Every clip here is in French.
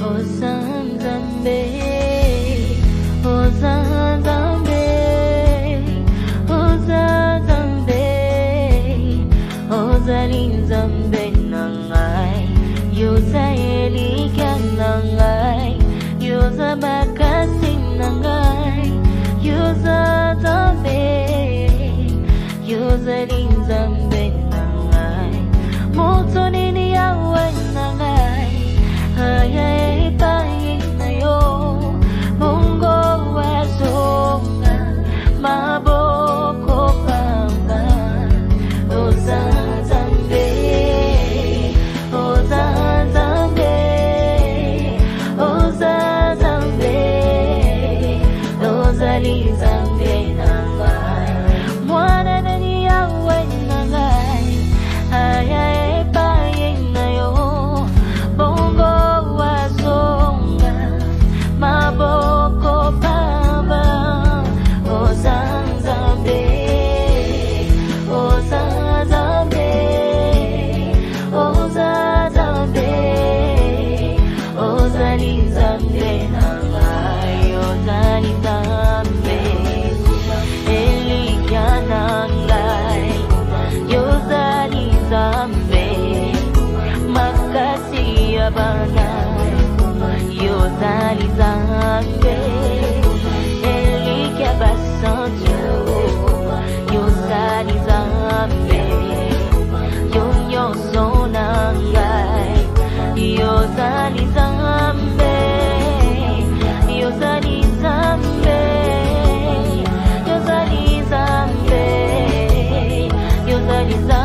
Ozanzambe, Ozanzambe, Ozanzambe, Ozalinzambe nangai, Yozaelika nangai, Yozabakasi nangai, Yozanzambe, Yozalinzambe nangai, Motonini yawe nangai, Ayae pae na yo, Mungo wazonga, Maboko pamba, Ozanzambe, Ozanzambe, Ozanzambe, Ozalizambe nangai, Mwana nani yawe nangai, Ayae pae na yo, Bongo wazonga, Maboko pamba, Ozanzambe, Ozanzambe, Ozanzambe, Ozalizambe nangai, Ozalizambe, Elika nangai, Yozalizambe, Makasi abana, Yozalizambe, Elika basanjo, Yozalizambe, Yonyo sonangai, Yozalizambe, Yozalizambe, Yozalizambe, Yozalizambe.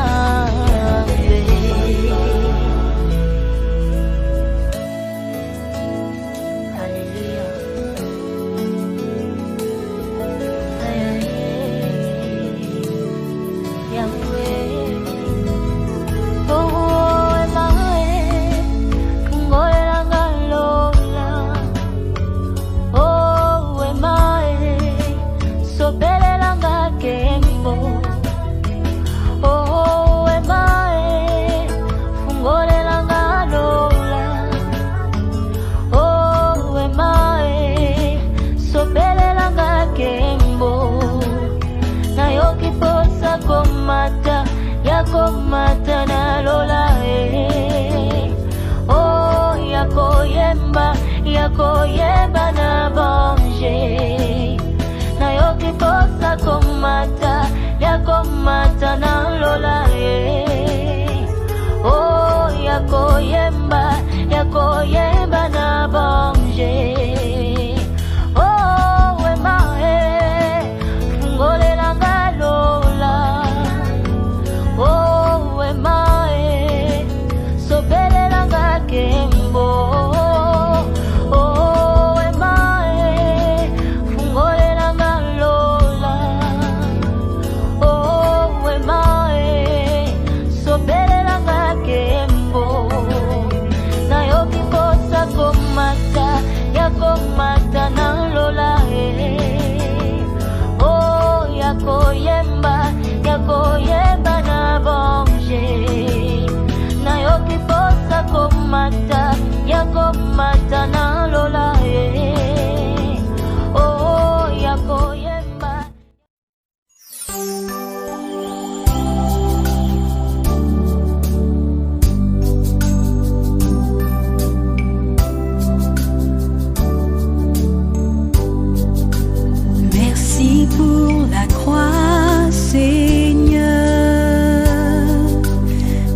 Komata na lola oh yakoyemba na bonje na yoki posa komata na lola oh yakoyemba na bonje oh wema ngole langa lola oh emae sobelelanga kembo oh emae fungolelanga lola oh emae sobelelanga kembo na yoki posa komata na lola oh yakoyemba na bonje na yoki posa komata na lola oh yakoyemba. Merci pour la croix, Seigneur.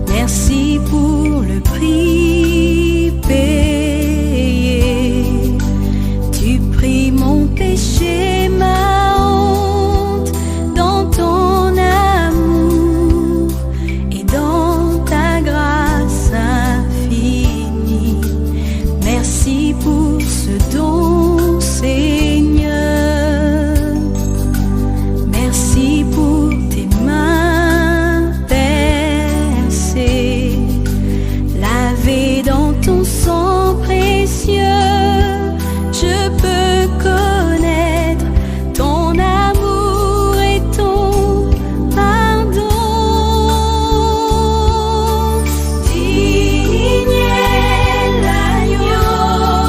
Merci pour le prix payé. Tu pris mon péché, ma honte dans ton amour et dans ta grâce infinie. Merci pour ce don, Seigneur. Merci pour tes mains percées, lavées dans ton sang précieux. Je peux connaître ton amour et ton pardon. Digne est l'agneau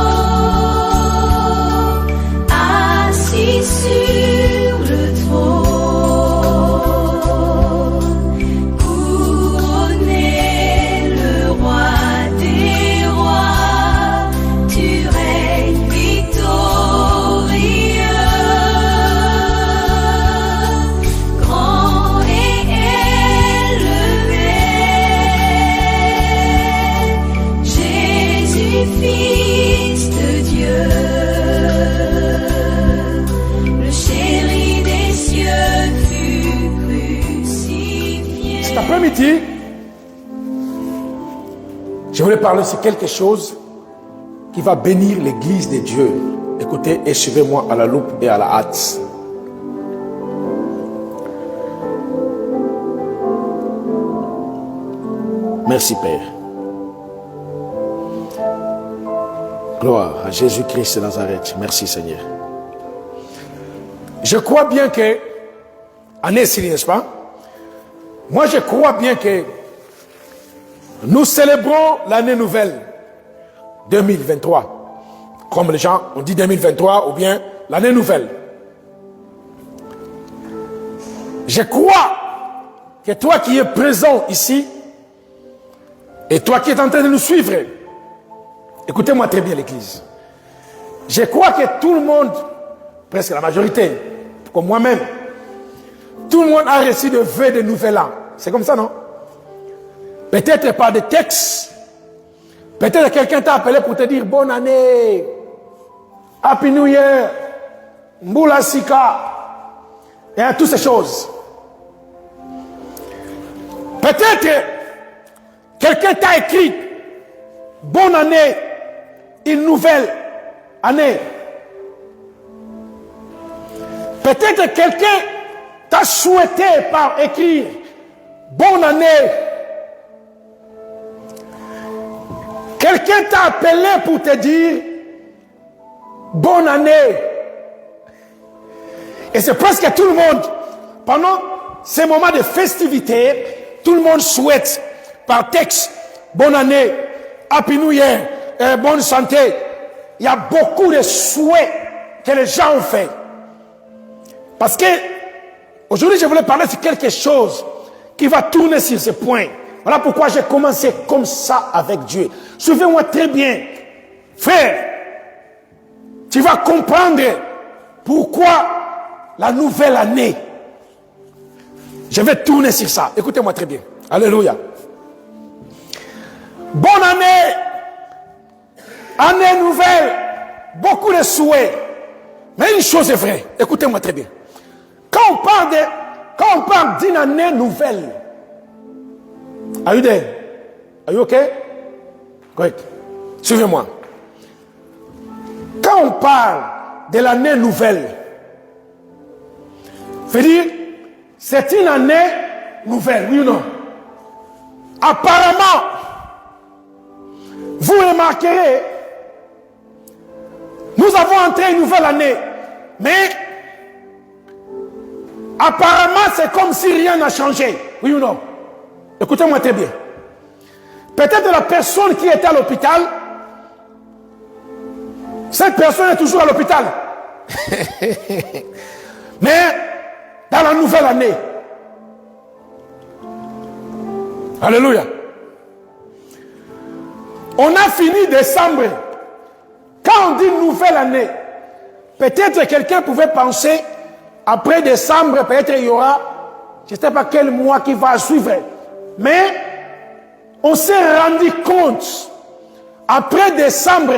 Fils de Dieu, le chéri des cieux fut crucifié. Cet après-midi, je voulais parler sur quelque chose qui va bénir l'église de Dieu. Écoutez et suivez-moi à la loupe et à la hâte. Merci Père. Gloire à Jésus-Christ de Nazareth. Merci Seigneur. Je crois bien que, année ci, n'est-ce pas? Moi je crois bien que nous célébrons l'année nouvelle 2023. Comme les gens ont dit 2023 ou bien l'année nouvelle. Je crois que toi qui es présent ici et toi qui es en train de nous suivre, écoutez-moi très bien l'église. Je crois que tout le monde, presque la majorité, comme moi-même, tout le monde a reçu de vœux de nouvel an. C'est comme ça, non? Peut-être par des textes. Peut-être quelqu'un t'a appelé pour te dire bonne année, Happy New Year, Mbula Sika, et à toutes ces choses. Peut-être quelqu'un t'a écrit bonne année, une nouvelle année. Peut-être quelqu'un t'a souhaité par écrire bonne année. Quelqu'un t'a appelé pour te dire bonne année. Et c'est presque tout le monde, pendant ces moments de festivité, tout le monde souhaite par texte bonne année, Happy New Year, bonne santé. Il y a beaucoup de souhaits que les gens ont fait. Parce que aujourd'hui, je voulais parler de quelque chose qui va tourner sur ce point. Voilà pourquoi j'ai commencé comme ça avec Dieu. Suivez-moi très bien. Frère, tu vas comprendre pourquoi la nouvelle année. Je vais tourner sur ça. Écoutez-moi très bien. Alléluia. Bonne année. Année nouvelle. Beaucoup de souhaits. Mais une chose est vraie. Écoutez-moi très bien. Quand on parle d'une année nouvelle, are you there? Are you okay? Great. Suivez-moi. Quand on parle de l'année nouvelle, veut dire, c'est une année nouvelle, oui ou non? Apparemment, vous remarquerez, nous avons entré une nouvelle année, mais apparemment, c'est comme si rien n'a changé, oui ou non? Écoutez-moi très bien. Peut-être la personne qui était à l'hôpital, cette personne est toujours à l'hôpital. Mais dans la nouvelle année. Alléluia. On a fini décembre. Quand on dit nouvelle année, peut-être quelqu'un pouvait penser, après décembre, peut-être il y aura, je ne sais pas quel mois qui va suivre. Mais on s'est rendu compte, après décembre,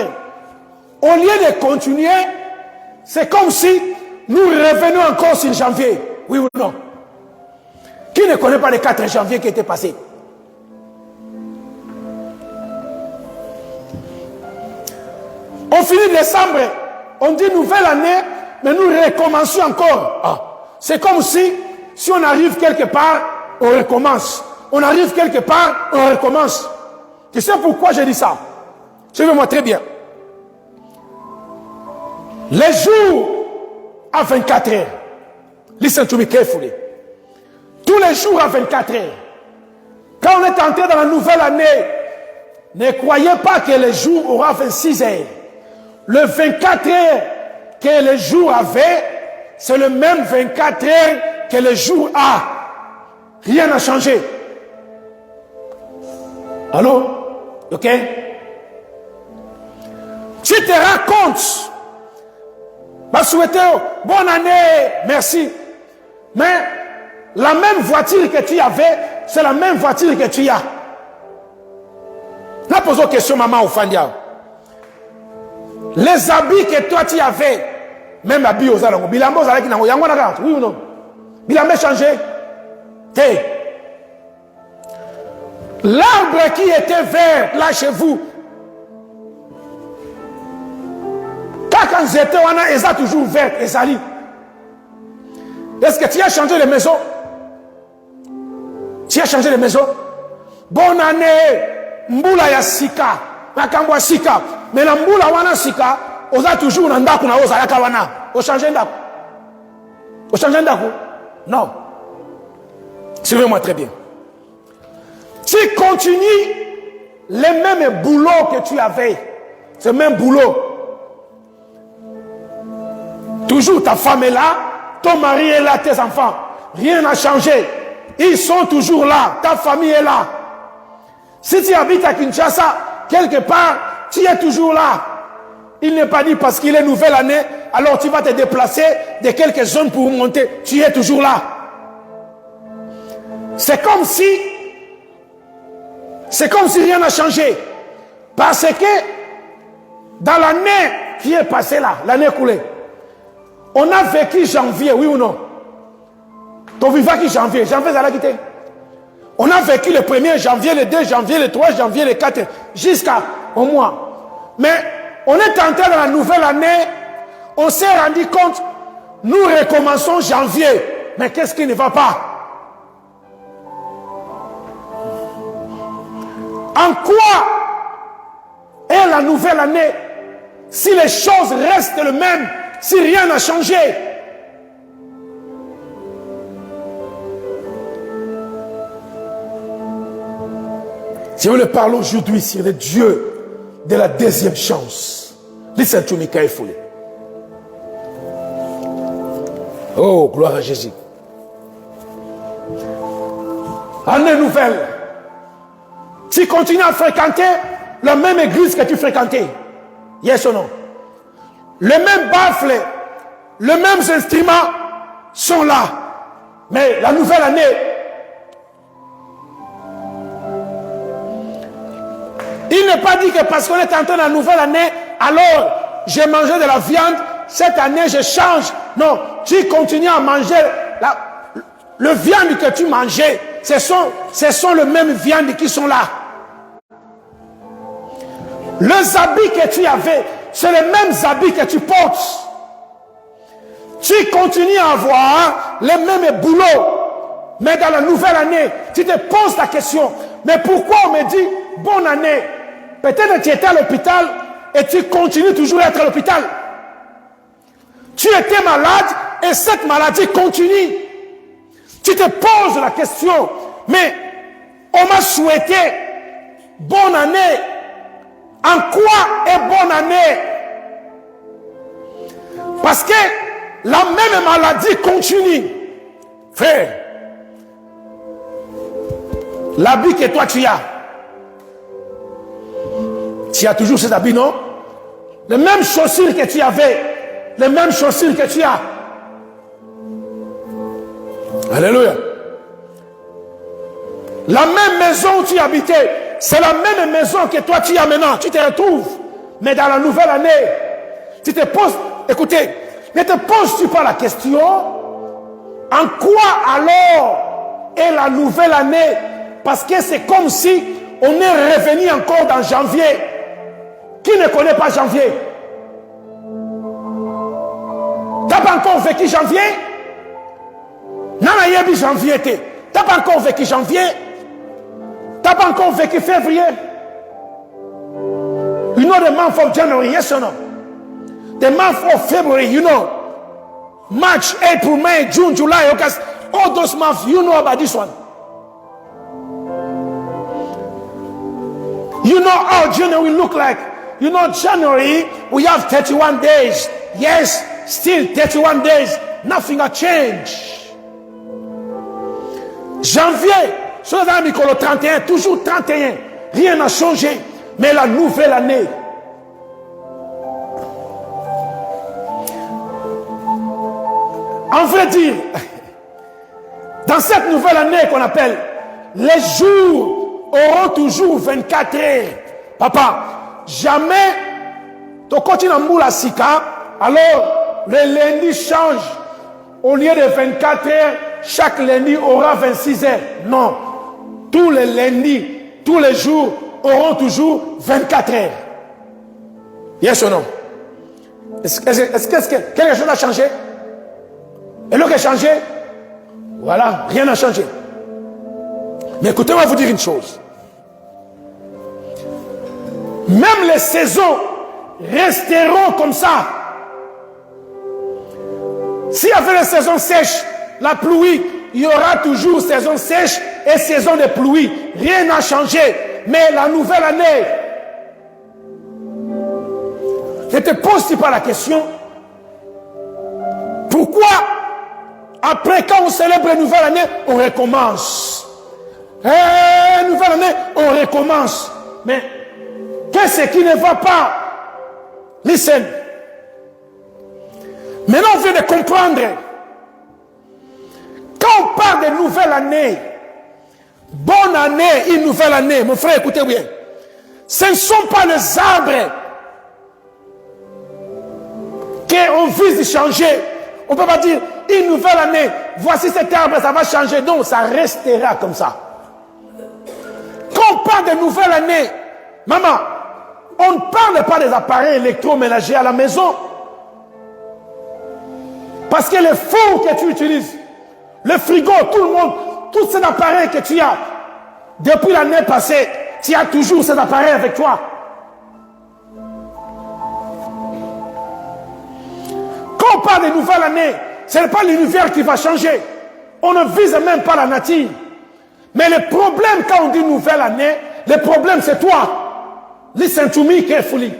au lieu de continuer, c'est comme si nous revenions encore sur janvier. Oui ou non? Qui ne connaît pas les 4 janvier qui étaient passés? On finit décembre, on dit nouvelle année, mais nous recommençons encore. Ah, c'est comme si on arrive quelque part, on recommence. On arrive quelque part, on recommence. Tu sais pourquoi je dis ça? Suivez-moi très bien. Les jours à 24 heures. Listen to me carefully. Tous les jours à 24 heures. Quand on est entré dans la nouvelle année, ne croyez pas que les jours aura 26 heures. Le 24 heures que le jour avait, c'est le même 24 heures que le jour a. Rien n'a changé. Allô? Ok? Tu te rends compte? Bah, souhaiter bonne année, merci. Mais la même voiture que tu avais, c'est la même voiture que tu as. N'a posé question, maman ou Fandia. Les habits que toi tu avais, même habits aux alengours, bilambo aux alengours, oui ou non? Bilambo changé. L'arbre qui était vert là chez vous, quand j'étais, on a ça toujours vert et sali. Est-ce que tu as changé les maisons? Tu as changé les maisons? Bonne année, Mboula ya sika, Nakambwa sika, mais la Mboula wana sika, on a toujours un ndaku na oza yaka wana. Au changer ndaku? Au changer ndaku? Non. Suivez-moi très bien. Tu continues les mêmes boulots que tu avais, ce même boulot. Toujours ta femme est là, ton mari est là, tes enfants. Rien n'a changé. Ils sont toujours là, ta famille est là. Si tu habites à Kinshasa, quelque part, tu es toujours là. Il n'est pas dit parce qu'il est nouvelle année, alors tu vas te déplacer de quelques zones pour monter. Tu es toujours là. C'est comme si rien n'a changé. Parce que dans l'année qui est passée là, l'année coulée, on a vécu janvier, oui ou non? Ton vivant qui janvier, janvier ça l'a quitté. On a vécu le 1er janvier, le 2 janvier, le 3 janvier, le 4, jusqu'à au mois. Mais on est entré dans la nouvelle année, on s'est rendu compte, nous recommençons janvier. Mais qu'est-ce qui ne va pas? En quoi est la nouvelle année si les choses restent les mêmes, si rien n'a changé? Je veux parler aujourd'hui sur le Dieu de la deuxième chance. Listen to me carefully. Oh, gloire à Jésus. Année nouvelle. Tu continues à fréquenter la même église que tu fréquentais. Yes ou non? Les mêmes baffles, les mêmes instruments sont là. Mais la nouvelle année, il n'est pas dit que parce qu'on est entré dans la nouvelle année, alors j'ai mangé de la viande, cette année je change. Non, tu continues à manger le viande que tu mangeais. Ce sont les mêmes viandes qui sont là. Les habits que tu avais, c'est les mêmes habits que tu portes. Tu continues à avoir les mêmes boulots. Mais dans la nouvelle année, tu te poses la question, mais pourquoi on me dit bonne année? Peut-être que tu étais à l'hôpital et tu continues toujours à être à l'hôpital. Tu étais malade et cette maladie continue. Tu te poses la question, mais on m'a souhaité bonne année. En quoi est bonne année? Parce que la même maladie continue. Frère, l'habit que toi tu as toujours ces habits, non? Les mêmes chaussures que tu avais, les mêmes chaussures que tu as. Alléluia. La même maison où tu habitais, c'est la même maison que toi tu as maintenant. Tu te retrouves. Mais dans la nouvelle année, tu te poses, écoutez, ne te poses-tu pas la question, en quoi alors est la nouvelle année? Parce que c'est comme si on est revenu encore dans janvier. Qui ne connaît pas janvier? T'as pas encore vécu janvier? Nana yebi janvier. T'as pas encore vécu janvier? T'as pas encore vécu février? You know the month of January, yes or no? The month of February, you know. March, April, May, June, July, August. All those months, you know about this one. You know how January look like. You know January, we have 31 days. Yes, still 31 days. Nothing has changed. Janvier, sur le 31, toujours 31. Rien n'a changé. Mais la nouvelle année, en vrai dire, dans cette nouvelle année qu'on appelle, les jours auront toujours 24 heures. Papa, jamais Tu continues à mouler à Sika, alors le lundi change. Au lieu de 24 heures, chaque lundi aura 26 heures. Non. Tous les lundis, tous les jours auront toujours 24 heures. Yes ou non? Est-ce que quelque chose a changé? Et l'autre a changé? Voilà, rien n'a changé. Mais écoutez-moi vous dire une chose. Même les saisons resteront comme ça. S'il y avait une saison sèche, la pluie, il y aura toujours saison sèche et saison de pluie. Rien n'a changé. Mais la nouvelle année, je te pose pas la question. Pourquoi, après quand on célèbre une nouvelle année, on recommence? Nouvelle année, on recommence. Mais qu'est-ce qui ne va pas? Listen. Maintenant, on vient de comprendre. Quand on parle de nouvelle année, bonne année, une nouvelle année, mon frère, écoutez bien. Ce ne sont pas les arbres qu'on vise de changer. On ne peut pas dire une nouvelle année, voici cet arbre, ça va changer. Non, ça restera comme ça. Quand on parle de nouvelle année, maman, on ne parle pas des appareils électroménagers à la maison. Parce que les fours que tu utilises, le frigo, tout le monde, tous ces appareils que tu as, depuis l'année passée, tu as toujours ces appareils avec toi. Quand on parle de nouvelle année, ce n'est pas l'univers qui va changer. On ne vise même pas la nature. Mais le problème quand on dit nouvelle année, le problème c'est toi. Listen to me carefully.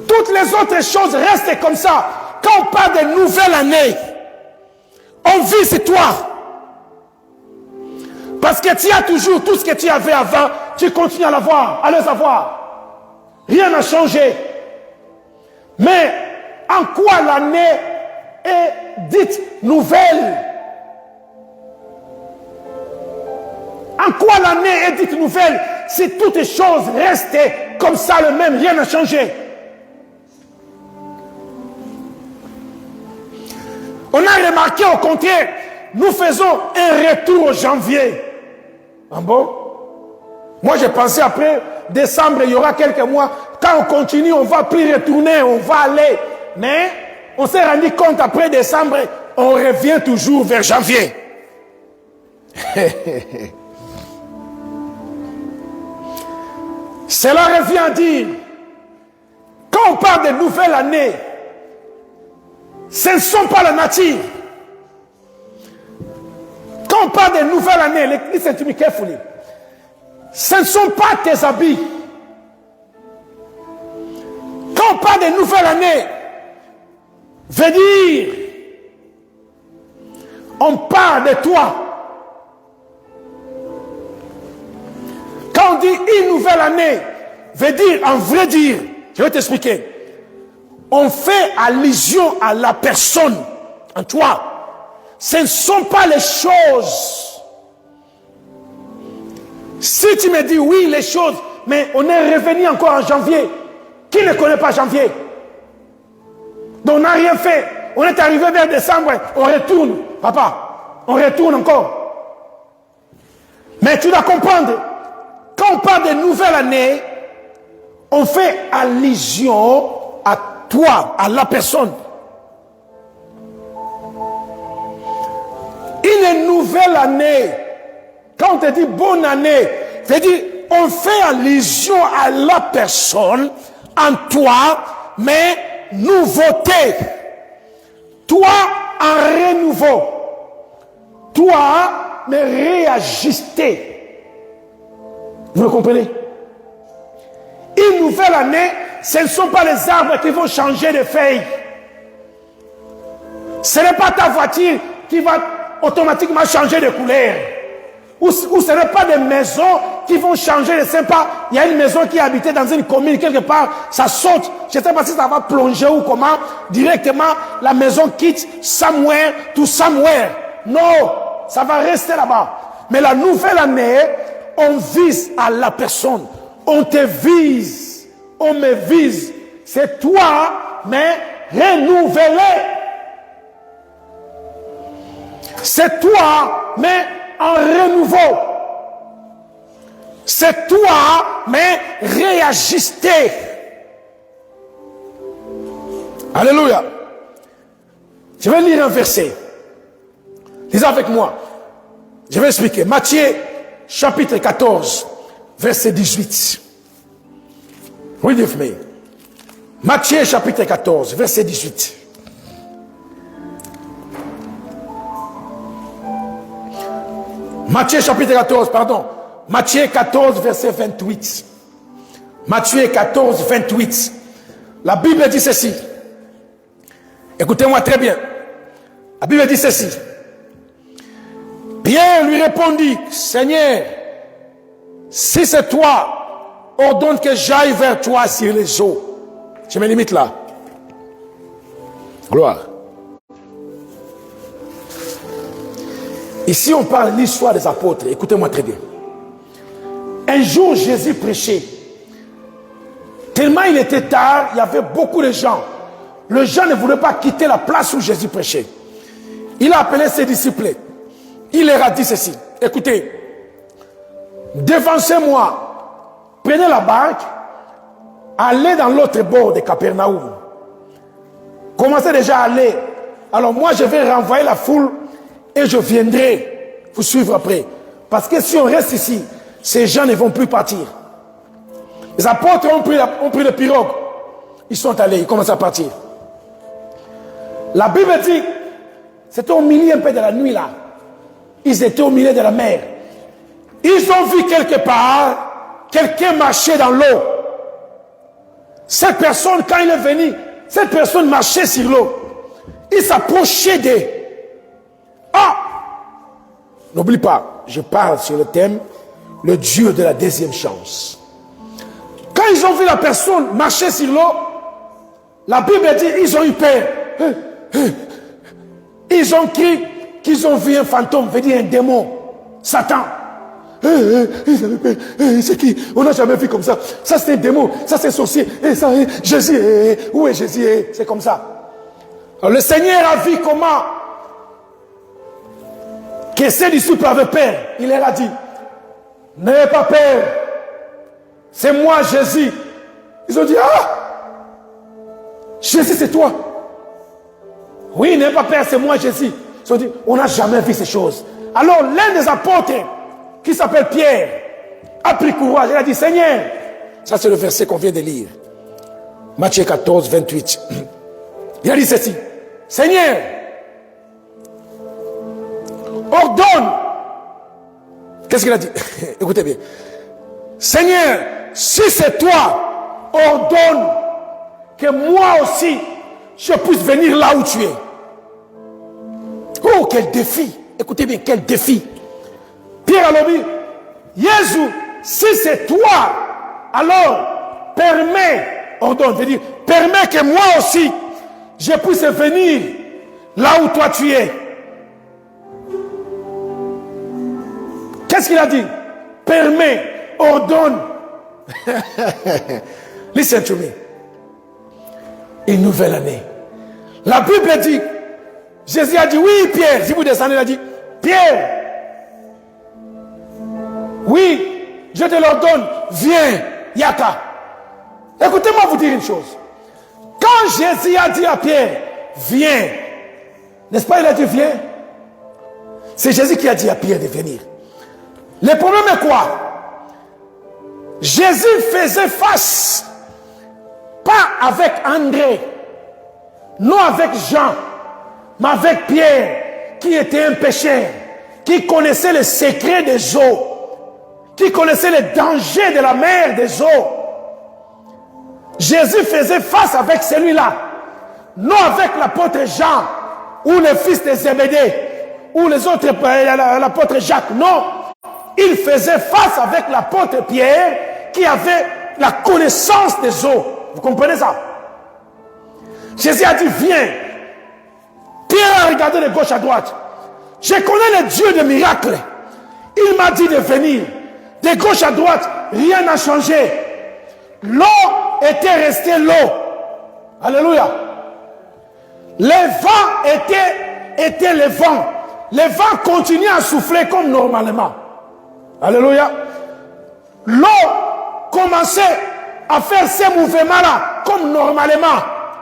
Toutes les autres choses restent comme ça. Quand on parle de nouvelle année, on vise toi. Parce que tu as toujours tout ce que tu avais avant, tu continues à l'avoir, à les avoir. Rien n'a changé. Mais en quoi l'année est dite nouvelle? En quoi l'année est dite nouvelle? Si toutes les choses restent comme ça, le même, rien n'a changé. On a remarqué au contraire, nous faisons un retour au janvier. Ah bon? Moi j'ai pensé après décembre, il y aura quelques mois. Quand on continue, on ne va plus retourner, on va aller. Mais on s'est rendu compte après décembre, on revient toujours vers janvier. Cela revient à dire, quand on parle de nouvelle année, ce ne sont pas la nature. Quand on parle de nouvelle année, listen to me carefully. Ce ne sont pas tes habits. Quand on parle de nouvelle année, veut dire, on parle de toi. Quand on dit une nouvelle année, veut dire, en vrai dire, je vais t'expliquer. On fait allusion à la personne en toi. Ce ne sont pas les choses. Si tu me dis oui, les choses, mais on est revenu encore en janvier. Qui ne connaît pas janvier? Donc on n'a rien fait. On est arrivé vers décembre, on retourne. Papa, on retourne encore. Mais tu dois comprendre, quand on parle de nouvelle année, on fait allusion à toi, à la personne. Une nouvelle année, quand on te dit bonne année, c'est dire on fait allusion à la personne en toi, mais nouveauté. Toi en renouveau. Toi, mais réajusté. Vous le comprenez? Une nouvelle année, ce ne sont pas les arbres qui vont changer de feuilles. Ce n'est pas ta voiture qui va automatiquement changer de couleur. Ou ce n'est pas des maisons qui vont changer de sympa. Il y a une maison qui est habitée dans une commune, quelque part, ça saute. Je ne sais pas si ça va plonger ou comment. Directement, la maison quitte somewhere to somewhere. Non, ça va rester là-bas. Mais la nouvelle année, on vise à la personne. On te vise. On me vise. C'est toi, mais renouvelé. C'est toi, mais en renouveau. C'est toi, mais réajusté. Alléluia. Je vais lire un verset. Lisez avec moi. Je vais expliquer. Matthieu, chapitre 14, verset 18. Read with me. Matthieu, chapitre 14, verset 18. Matthieu, chapitre 14, pardon. Matthieu 14, verset 28. Matthieu 14, 28. La Bible dit ceci. Écoutez-moi très bien. La Bible dit ceci. Pierre lui répondit, Seigneur, si c'est toi, ordonne que j'aille vers toi sur les eaux. Je me limite là. Gloire. Ici, on parle de l'histoire des apôtres. Écoutez-moi très bien. Un jour, Jésus prêchait. Tellement il était tard, il y avait beaucoup de gens. Les gens ne voulaient pas quitter la place où Jésus prêchait. Il a appelé ses disciples. Il leur a dit ceci. Écoutez, devancez-moi, prenez la barque, allez dans l'autre bord de Capernaum. Commencez déjà à aller. Alors moi, je vais renvoyer la foule et je viendrai vous suivre après. Parce que si on reste ici, ces gens ne vont plus partir. Les apôtres ont pris le pirogue. Ils sont allés, ils commencent à partir. La Bible dit, c'était au milieu un peu de la nuit là. Ils étaient au milieu de la mer. Ils ont vu quelque part quelqu'un marcher dans l'eau. Cette personne, quand il est venu, cette personne marchait sur l'eau. Il s'approchait d'eux. Ah! N'oublie pas, je parle sur le thème, le Dieu de la deuxième chance. Quand ils ont vu la personne marcher sur l'eau, la Bible dit, ils ont eu peur. Ils ont crié qu'ils ont vu un fantôme, veut dire un démon, Satan. Ils avaient peur. C'est qui? On n'a jamais vu comme ça. Ça c'est un démon, ça c'est un sorcier. Ça, Jésus, où est Jésus? C'est comme ça. Alors, le Seigneur a vu comment que ses disciples avaient peur. Il leur a dit, n'ayez pas peur. C'est moi Jésus. Ils ont dit, ah, Jésus c'est toi. Oui, n'ayez pas peur, c'est moi Jésus. Ils ont dit, on n'a jamais vu ces choses. Alors l'un des apôtres, qui s'appelle Pierre, a pris courage. Il a dit, Seigneur, ça c'est le verset qu'on vient de lire. Matthieu 14, 28. Il a dit ceci, Seigneur, ordonne. Qu'est-ce qu'il a dit? Écoutez bien. Seigneur, si c'est toi, ordonne que moi aussi, je puisse venir là où tu es. Oh, quel défi! Écoutez bien, quel défi! Pierre a dit, Jésus, si c'est toi, alors permets, ordonne, veut dire, permets que moi aussi, je puisse venir là où toi tu es. Qu'est-ce qu'il a dit? Permets, ordonne. Listen to me. Une nouvelle année. La Bible dit, Jésus a dit, oui Pierre, si vous descendez, il a dit, Pierre, oui, je te l'ordonne, viens, Yaka. Écoutez-moi vous dire une chose. Quand Jésus a dit à Pierre, viens, n'est-ce pas, il a dit viens? C'est Jésus qui a dit à Pierre de venir. Le problème est quoi? Jésus faisait face, pas avec André, non avec Jean, mais avec Pierre, qui était un pécheur, qui connaissait les secrets des eaux, qui connaissait les dangers de la mer des eaux. Jésus faisait face avec celui-là, non avec l'apôtre Jean, ou le fils de Zébédée, ou les autres, l'apôtre Jacques, non. Il faisait face avec l'apôtre Pierre, qui avait la connaissance des eaux. Vous comprenez ça? Jésus a dit, viens. Pierre a regardé de gauche à droite. Je connais le Dieu des miracles. Il m'a dit de venir. De gauche à droite, rien n'a changé. L'eau était restée l'eau. Alléluia. Les vents étaient les vents. Les vents continuaient à souffler comme normalement. Alléluia. L'eau commençait à faire ces mouvements-là comme normalement.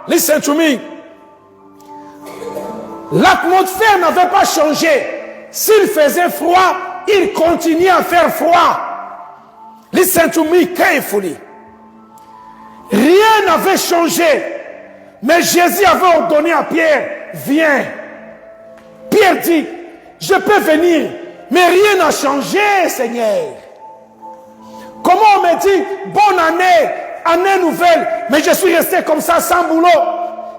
Listen to me. L'atmosphère n'avait pas changé. S'il faisait froid, il continuait à faire froid. Listen to me carefully. Rien n'avait changé. Mais Jésus avait ordonné à Pierre, viens. Pierre dit, je peux venir, mais rien n'a changé, Seigneur. Comment on me dit, bonne année, année nouvelle, mais je suis resté comme ça sans boulot.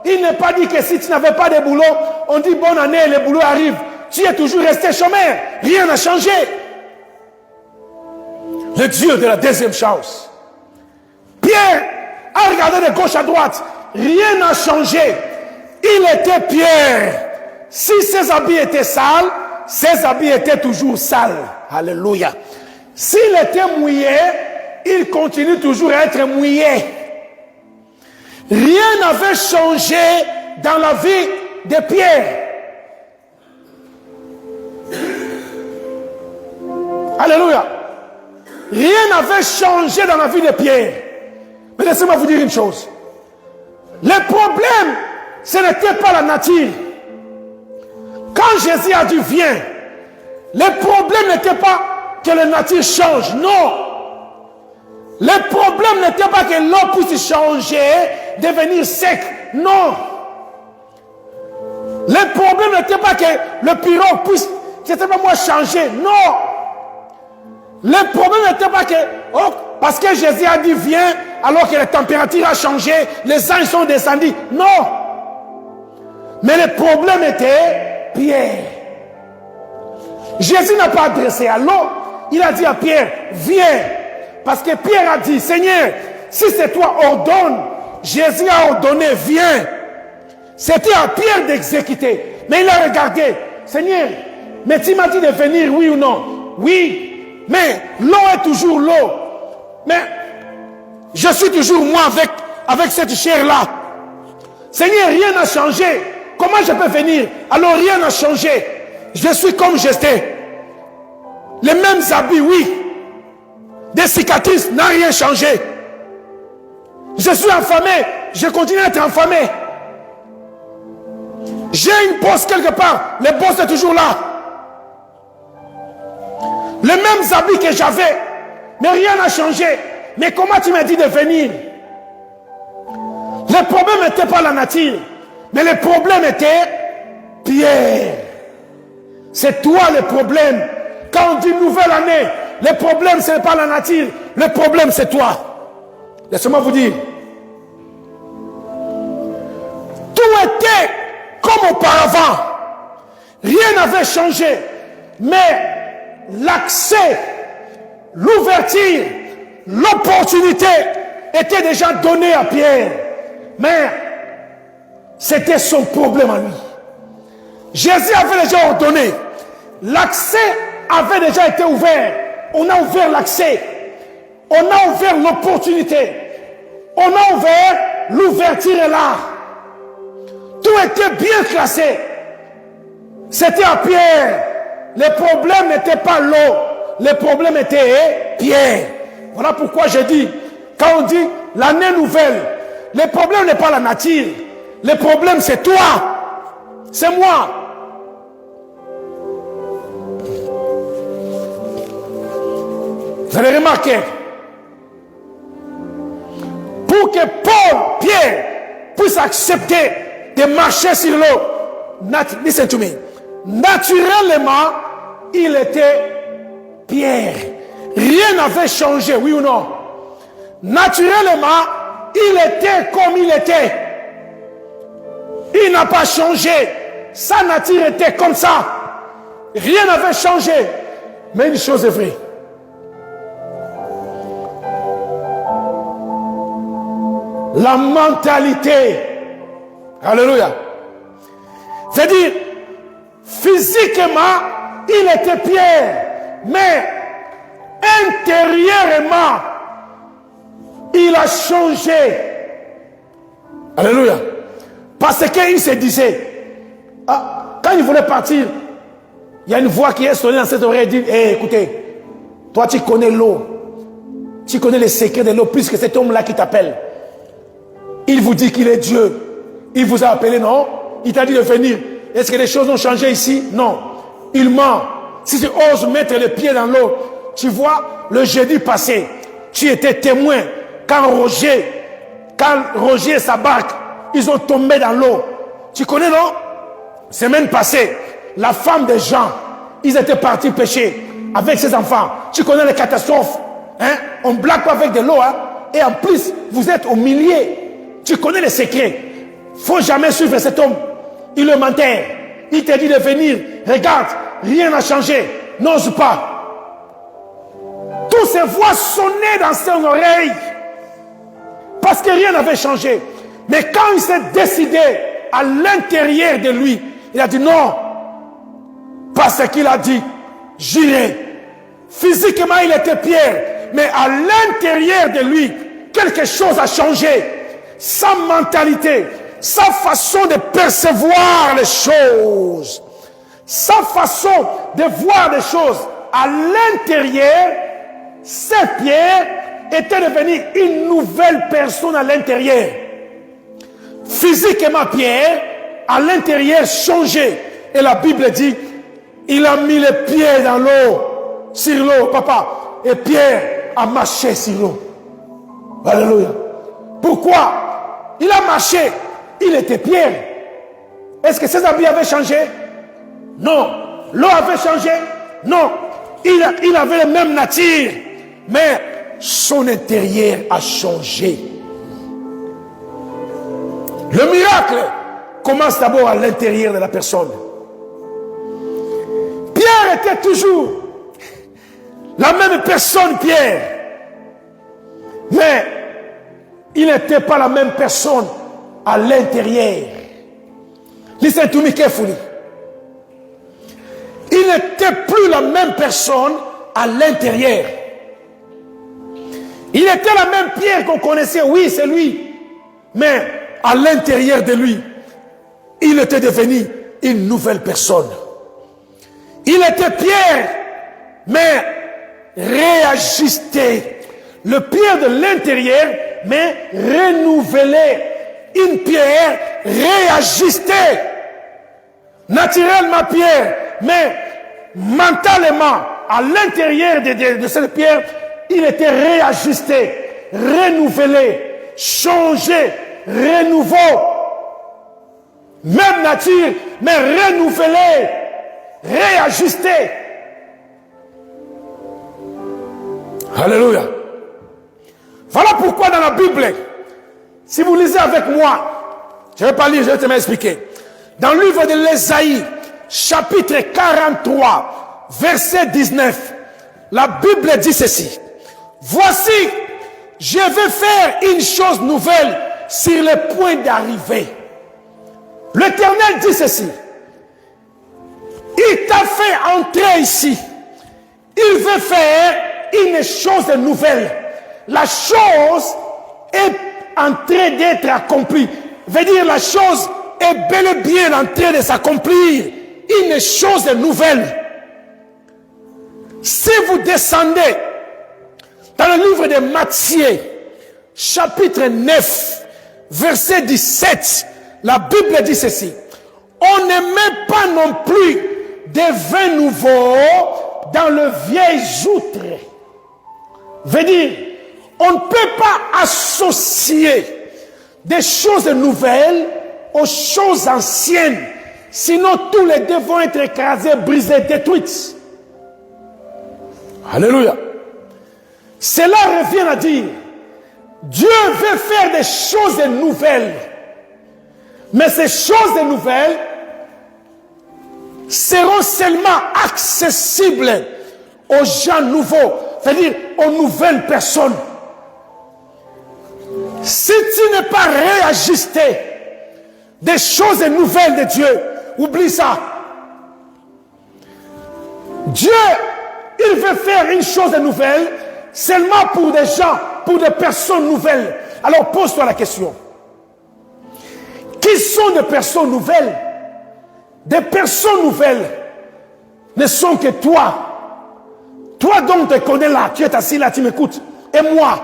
Il n'est pas dit que si tu n'avais pas de boulot, on dit bonne année et le boulot arrive. Tu es toujours resté chômeur. Rien n'a changé. Le Dieu de la deuxième chance. Pierre a regardé de gauche à droite. Rien n'a changé. Il était Pierre. Si ses habits étaient sales, ses habits étaient toujours sales. Alléluia. S'il était mouillé, il continue toujours à être mouillé. Rien n'avait changé dans la vie de Pierre. Alléluia. Rien n'avait changé dans la vie de Pierre. Mais laissez-moi vous dire une chose. Le problème, ce n'était pas la nature. Quand Jésus a dit viens, le problème n'était pas que la nature change. Non. Le problème n'était pas que l'eau puisse changer, devenir sec. Non. Le problème n'était pas que le pirogue puisse, c'était pas moi changer. Non. Le problème n'était pas que, oh, parce que Jésus a dit viens, alors que la température a changé, les anges sont descendus. Non. Mais le problème était Pierre. Jésus n'a pas adressé à l'eau, il a dit à Pierre, viens. Parce que Pierre a dit, Seigneur, si c'est toi, ordonne. Jésus a ordonné, viens. C'était à Pierre d'exécuter. Mais il a regardé, Seigneur, mais tu m'as dit de venir, oui ou non? Oui. Mais l'eau est toujours l'eau. Mais je suis toujours moi avec cette chair-là. Seigneur, rien n'a changé. Comment je peux venir? Alors rien n'a changé. Je suis comme j'étais. Les mêmes habits, oui. Des cicatrices, n'a rien changé. Je suis affamé. Je continue à être affamé. J'ai une bosse quelque part. Le bosse est toujours là. Les mêmes habits que j'avais, mais rien n'a changé. Mais comment tu m'as dit de venir? Le problème n'était pas la nature, mais le problème était Pierre. C'est toi le problème. Quand on dit nouvelle année, le problème ce n'est pas la nature, le problème c'est toi. Laissez-moi vous dire. Tout était comme auparavant. Rien n'avait changé. Mais l'accès, l'ouverture, l'opportunité était déjà donnée à Pierre. Mais c'était son problème à lui. Jésus avait déjà ordonné. L'accès avait déjà été ouvert. On a ouvert l'accès. On a ouvert l'opportunité. On a ouvert l'ouverture est là. Tout était bien classé. C'était à Pierre. Le problème n'était pas l'eau. Le problème était Pierre. Voilà pourquoi je dis, quand on dit l'année nouvelle, le problème n'est pas la nature. Le problème c'est toi. C'est moi. Vous avez remarqué, pour que Pierre puisse accepter de marcher sur l'eau, listen to me, naturellement, il était Pierre. Rien n'avait changé, oui ou non? Naturellement, il était comme il était. Il n'a pas changé. Sa nature était comme ça. Rien n'avait changé. Mais une chose est vraie. La mentalité. Alléluia. C'est-à-dire, physiquement, il était Pierre. Mais intérieurement, il a changé. Alléluia. Parce qu'il se disait, quand il voulait partir, il y a une voix qui est sonnée dans cette oreille et dit, écoutez, toi tu connais l'eau, tu connais les secrets de l'eau plus que cet homme-là qui t'appelle. Il vous dit qu'il est Dieu. Il vous a appelé, non? Il t'a dit de venir. Est-ce que les choses ont changé ici? Non. Il ment. Si tu oses mettre les pieds dans l'eau, tu vois, le jeudi passé, tu étais témoin quand Roger et sa barque, ils ont tombé dans l'eau. Tu connais, non? Semaine passée, la femme de Jean, ils étaient partis pêcher avec ses enfants. Tu connais les catastrophes. Hein? On ne blague pas avec de l'eau. Hein? Et en plus, vous êtes au milieu. Tu connais les secrets. Il ne faut jamais suivre cet homme. Il le mentait. Il t'a dit de venir. Regarde, rien n'a changé. N'ose pas. Toutes ces voix sonnaient dans son oreille. Parce que rien n'avait changé. Mais quand il s'est décidé à l'intérieur de lui, il a dit non. Parce qu'il a dit, j'irai. Physiquement, il était Pierre. Mais à l'intérieur de lui, quelque chose a changé. Sa mentalité, sa façon de percevoir les choses, sa façon de voir les choses à l'intérieur, cette Pierre était devenu une nouvelle personne à l'intérieur. Physiquement, Pierre, à l'intérieur, changé. Et la Bible dit, il a mis les pieds dans l'eau, sur l'eau, papa. Et Pierre a marché sur l'eau. Alléluia. Pourquoi? Il a marché. Il était Pierre. Est-ce que ses habits avaient changé? Non. L'eau avait changé? Non. Il avait la même nature. Mais son intérieur a changé. Le miracle commence d'abord à l'intérieur de la personne. Pierre était toujours la même personne, Pierre. Mais il n'était pas la même personne à l'intérieur. Listen to me carefully. Il n'était plus la même personne à l'intérieur. Il était la même Pierre qu'on connaissait, oui, c'est lui. Mais à l'intérieur de lui, il était devenu une nouvelle personne. Il était Pierre, mais réajusté. Le Pierre de l'intérieur, mais renouvelé. Une Pierre réajustée. Naturellement Pierre, mais mentalement, à l'intérieur de cette Pierre, il était réajusté, renouvelé, changé, renouveau. Même nature, mais renouvelé, réajusté. Alléluia. Voilà pourquoi dans la Bible, si vous lisez avec moi, je ne vais pas lire, je vais te m'expliquer. Dans le livre de l'Ésaïe, chapitre 43, verset 19, la Bible dit ceci. Voici, je vais faire une chose nouvelle sur le point d'arriver. L'Éternel dit ceci. Il t'a fait entrer ici. Il veut faire une chose nouvelle. La chose est en train d'être accomplie. Veut dire la chose est bel et bien en train de s'accomplir. Une chose nouvelle. Si vous descendez dans le livre de Matthieu, chapitre 9, verset 17, la Bible dit ceci. On ne met pas non plus des vins nouveaux dans le vieil outre. Veut dire, on ne peut pas associer des choses nouvelles aux choses anciennes. Sinon, tous les deux vont être écrasés, brisés, détruits. Alléluia. Cela revient à dire, Dieu veut faire des choses nouvelles. Mais ces choses nouvelles seront seulement accessibles aux gens nouveaux, c'est-à-dire aux nouvelles personnes. Si tu n'es pas réajusté des choses nouvelles de Dieu, oublie ça. Dieu, il veut faire une chose nouvelle, seulement pour des gens, pour des personnes nouvelles. Alors pose-toi la question. Qui sont des personnes nouvelles? Des personnes nouvelles ne sont que toi. Toi donc te connais là, tu es assis là, tu m'écoutes. Et moi,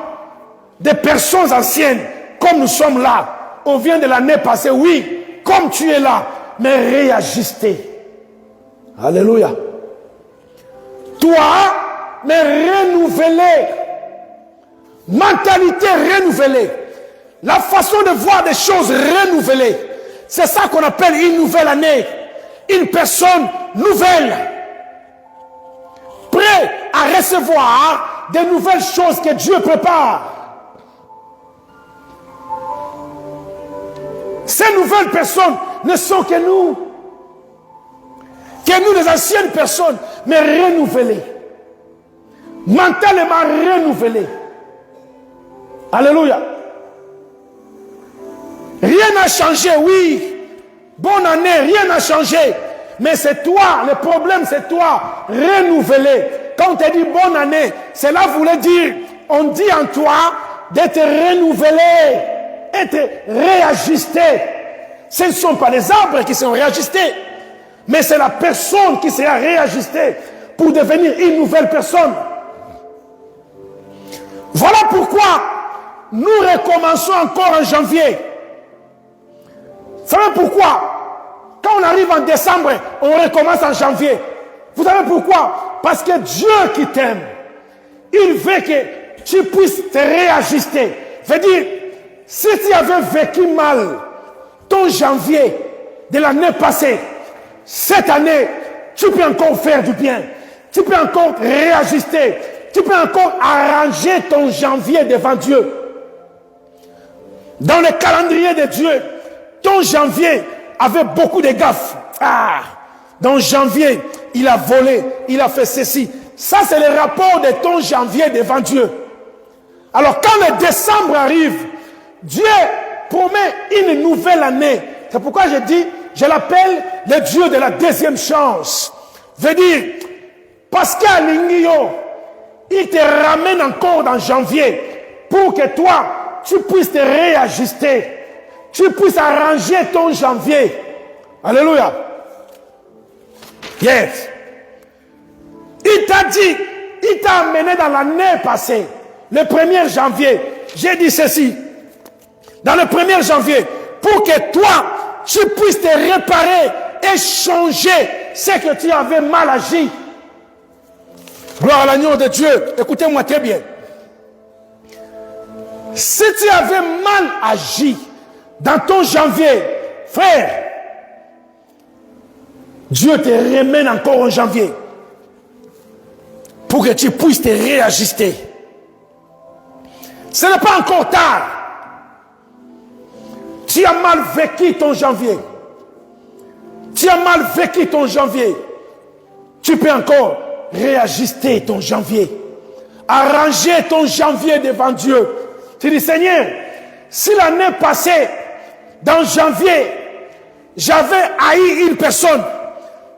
des personnes anciennes, comme nous sommes là, on vient de l'année passée, oui, comme tu es là, mais réajusté. Alléluia. Toi, mais renouvelé. Mentalité renouvelée. La façon de voir des choses renouvelée. C'est ça qu'on appelle une nouvelle année. Une personne nouvelle. Prêt à recevoir des nouvelles choses que Dieu prépare. Ces nouvelles personnes ne sont que nous. Que nous, les anciennes personnes, mais renouvelées. Mentalement renouvelées. Alléluia. Rien n'a changé, oui. Bonne année, rien n'a changé. Mais c'est toi, le problème c'est toi, renouvelé. Quand on te dit bonne année, cela voulait dire, on dit en toi d'être renouvelé, être réajusté. Ce ne sont pas les arbres qui sont réajustés, mais c'est la personne qui sera réajustée pour devenir une nouvelle personne. Voilà pourquoi nous recommençons encore en janvier. Vous savez pourquoi? Quand on arrive en décembre, on recommence en janvier. Vous savez pourquoi? Parce que Dieu qui t'aime, il veut que tu puisses te réajuster. Veut dire, si tu avais vécu mal ton janvier de l'année passée, cette année, tu peux encore faire du bien. Tu peux encore réajuster. Tu peux encore arranger ton janvier devant Dieu. Dans le calendrier de Dieu, ton janvier avait beaucoup de gaffes. Dans janvier, il a volé, il a fait ceci. Ça, c'est le rapport de ton janvier devant Dieu. Alors, quand le décembre arrive, Dieu promet une nouvelle année. C'est pourquoi je dis, je l'appelle le Dieu de la deuxième chance. Veut dire, Pascal Lingio, il te ramène encore dans janvier pour que toi, tu puisses te réajuster. Tu puisses arranger ton janvier. Alléluia. Yes. Il t'a dit, il t'a amené dans l'année passée, le 1er janvier. J'ai dit ceci. Dans le 1er janvier, pour que toi, tu puisses te réparer et changer ce que tu avais mal agi. Gloire à l'agneau de Dieu. Écoutez-moi très bien. Si tu avais mal agi dans ton janvier, frère, Dieu te ramène encore en janvier pour que tu puisses te réajuster. Ce n'est pas encore tard. Tu as mal vécu ton janvier. Tu as mal vécu ton janvier. Tu peux encore réajuster ton janvier. Arranger ton janvier devant Dieu. Tu dis, Seigneur, si l'année passée, dans janvier, j'avais haï une personne,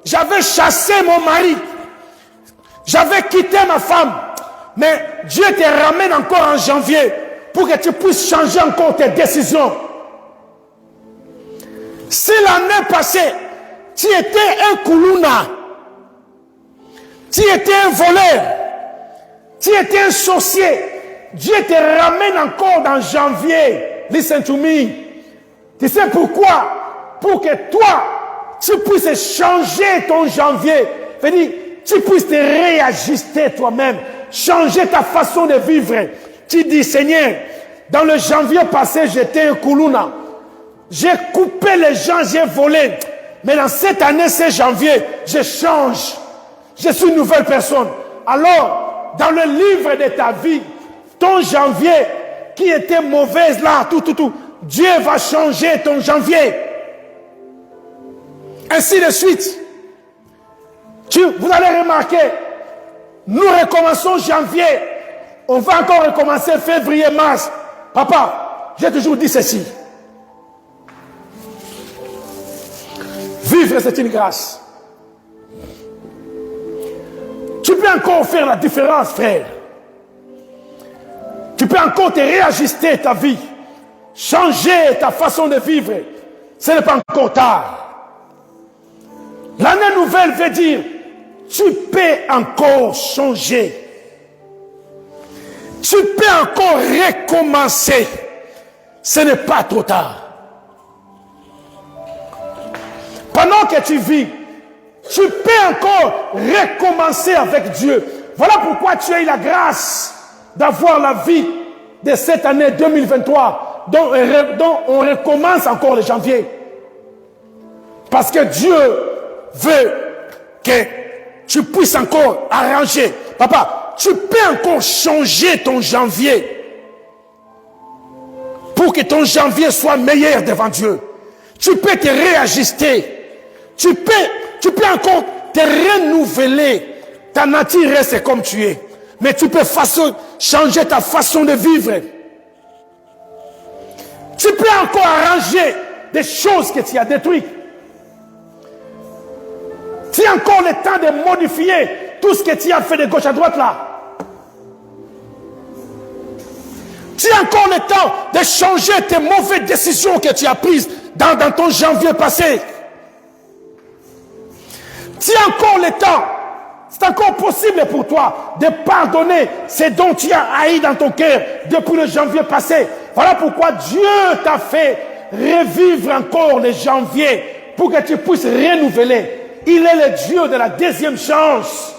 j'avais chassé mon mari, j'avais quitté ma femme, mais Dieu te ramène encore en janvier pour que tu puisses changer encore tes décisions. Si l'année passée, tu étais un koulouna, tu étais un voleur, tu étais un sorcier, Dieu te ramène encore dans janvier. Listen to me. Tu sais pourquoi? Pour que toi, tu puisses changer ton janvier. C'est-à-dire, tu puisses te réajuster toi-même. Changer ta façon de vivre. Tu dis, Seigneur, dans le janvier passé, j'étais un koulouna. J'ai coupé les gens, j'ai volé. Mais dans cette année, c'est janvier, je change. Je suis une nouvelle personne. Alors, dans le livre de ta vie, ton janvier qui était mauvaise là, tout, Dieu va changer ton janvier. Ainsi de suite. Vous allez remarquer, nous recommençons janvier, on va encore recommencer février, mars. Papa, j'ai toujours dit ceci. Vivre, c'est une grâce. Tu peux encore faire la différence, frère. Tu peux encore te réajuster ta vie, changer ta façon de vivre. Ce n'est pas encore tard. L'année nouvelle veut dire, tu peux encore changer. Tu peux encore recommencer. Ce n'est pas trop tard. Pendant que tu vis, tu peux encore recommencer avec Dieu. Voilà pourquoi tu as eu la grâce d'avoir la vie de cette année 2023, dont on recommence encore le janvier. Parce que Dieu veut que tu puisses encore arranger. Papa, tu peux encore changer ton janvier pour que ton janvier soit meilleur devant Dieu. Tu peux te réajuster. Tu peux encore te renouveler. Ta nature reste comme tu es. Mais tu peux changer ta façon de vivre. Tu peux encore arranger des choses que tu as détruites. Tu as encore le temps de modifier tout ce que tu as fait de gauche à droite là. Tu as encore le temps de changer tes mauvaises décisions que tu as prises dans ton janvier passé. Tu as encore le temps. C'est encore possible pour toi de pardonner ce dont tu as haï dans ton cœur depuis le janvier passé. Voilà pourquoi Dieu t'a fait revivre encore le janvier pour que tu puisses renouveler. Il est le Dieu de la deuxième chance.